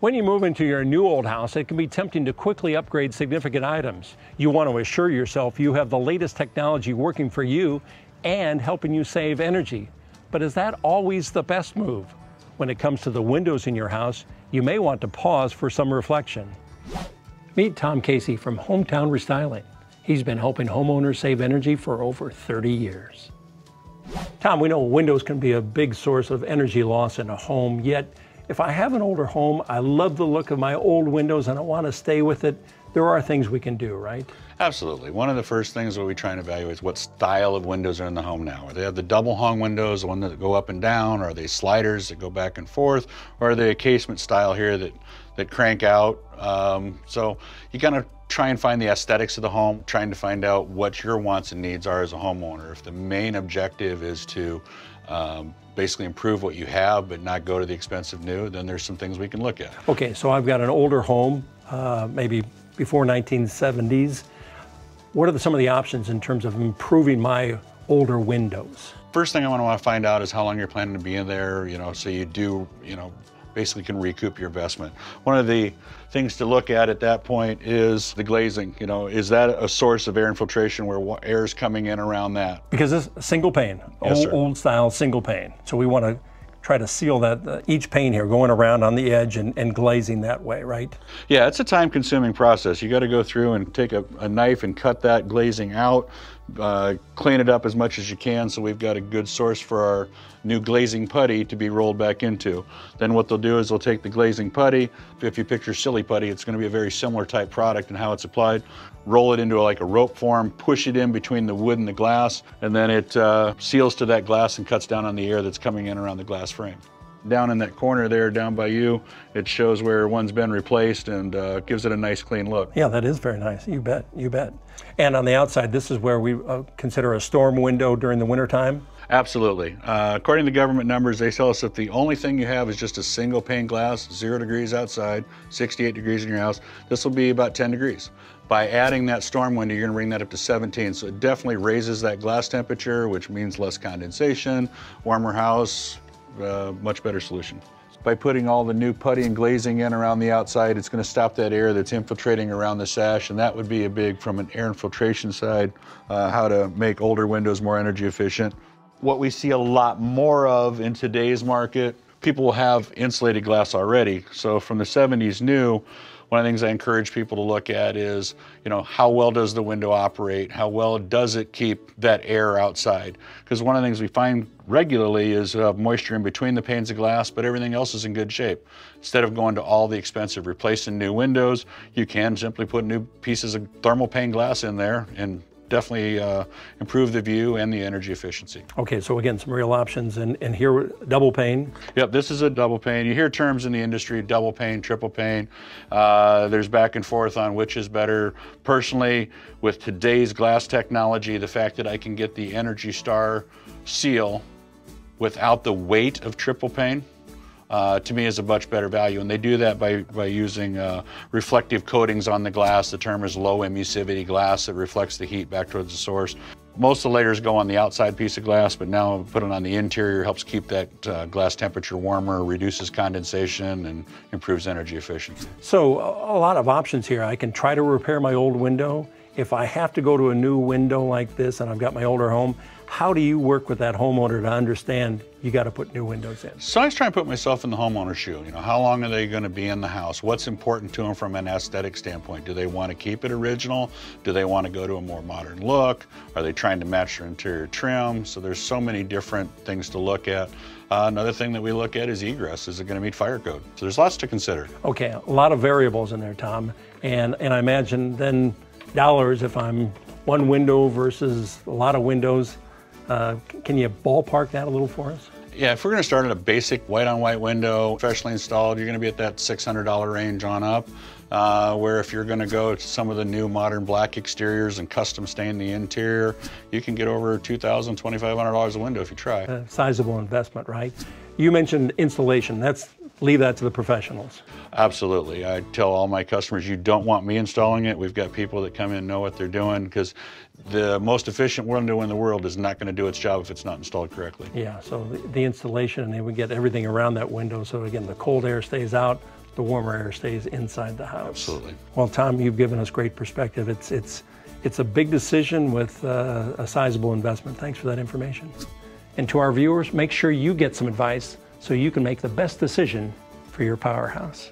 When you move into your new old house, it can be tempting to quickly upgrade significant items. You want to assure yourself you have the latest technology working for you and helping you save energy. But is that always the best move? When it comes to the windows in your house, you may want to pause for some reflection. Meet Tom Casey from Hometown Restyling. He's been helping homeowners save energy for over 30 years. Tom, we know windows can be a big source of energy loss in a home, yet if I have an older home, I love the look of my old windows and I want to stay with it, there are things we can do, right? Absolutely. One of the first things that we try and evaluate is what style of windows are in the home now. Are they have the double hung windows, the one that go up and down, or are they sliders that go back and forth, or are they a casement style here that crank out? So you gotta try and find the aesthetics of the home, trying to find out what your wants and needs are as a homeowner. If the main objective is to basically improve what you have but not go to the expensive new, then there's some things we can look at. Okay, so I've got an older home, maybe before 1970s. What are some of the options in terms of improving my older windows? First thing I want to find out is how long you're planning to be in there, so you do, basically can recoup your investment. One of the things to look at that point is the glazing. Is that a source of air infiltration where air is coming in around that? Because it's single pane, Yes, old style single pane. So we want to try to seal that, each pane here going around on the edge and glazing that way, right? Yeah, it's a time consuming process. You got to go through and take a knife and cut that glazing out, clean it up as much as you can so we've got a good source for our new glazing putty to be rolled back into. Then what they'll do is they'll take the glazing putty. If you picture silly putty, it's going to be a very similar type product and how it's applied. Roll it into like a rope form, push it in between the wood and the glass, and then it seals to that glass and cuts down on the air that's coming in around the glass frame. Down in that corner there, down by you, it shows where one's been replaced and gives it a nice clean look. Yeah, that is very nice. You bet, you bet. And on the outside, this is where we consider a storm window during the wintertime? Absolutely. According to government numbers, they tell us that the only thing you have is just a single pane glass, 0 degrees outside, 68 degrees in your house. This will be about 10 degrees. By adding that storm window, you're going to bring that up to 17. So it definitely raises that glass temperature, which means less condensation, warmer house, much better solution. By putting all the new putty and glazing in around the outside, it's going to stop that air that's infiltrating around the sash, and that would be a big, from an air infiltration side, how to make older windows more energy efficient. What we see a lot more of in today's market, people will have insulated glass already. So from the 70s new, one of the things I encourage people to look at is, how well does the window operate? How well does it keep that air outside? Because one of the things we find regularly is moisture in between the panes of glass, but everything else is in good shape. Instead of going to all the expensive replacing new windows, you can simply put new pieces of thermal pane glass in there and definitely improve the view and the energy efficiency. Okay, so again, some real options, and here, double pane. Yep, this is a double pane. You hear terms in the industry, double pane, triple pane. There's back and forth on which is better. Personally, with today's glass technology, the fact that I can get the Energy Star seal without the weight of triple pane, to me is a much better value. And they do that by using reflective coatings on the glass. The term is low emissivity glass that reflects the heat back towards the source. Most of the layers go on the outside piece of glass, but now put it on the interior helps keep that glass temperature warmer, reduces condensation, and improves energy efficiency. So a lot of options here. I can try to repair my old window. If I have to go to a new window like this and I've got my older home, how do you work with that homeowner to understand you got to put new windows in? So I was trying to put myself in the homeowner's shoe. How long are they going to be in the house? What's important to them from an aesthetic standpoint? Do they want to keep it original? Do they want to go to a more modern look? Are they trying to match their interior trim? So there's so many different things to look at. Another thing that we look at is egress. Is it going to meet fire code? So there's lots to consider. Okay, a lot of variables in there, Tom. And I imagine then dollars if I'm one window versus a lot of windows. Can you ballpark that a little for us? Yeah, if we're going to start at a basic white-on-white window, professionally installed, you're going to be at that $600 range on up. Where if you're going to go to some of the new modern black exteriors and custom stain the interior, you can get over $2,000, $2,500 a window if you try. A sizable investment, right? You mentioned installation. Leave that to the professionals. Absolutely. I tell all my customers, you don't want me installing it. We've got people that come in and know what they're doing, because the most efficient window in the world is not going to do its job if it's not installed correctly. Yeah, so the installation, and then we get everything around that window. So again, the cold air stays out, the warmer air stays inside the house. Absolutely. Well, Tom, you've given us great perspective. It's a big decision with a sizable investment. Thanks for that information. And to our viewers, make sure you get some advice so you can make the best decision for your PowerHouse.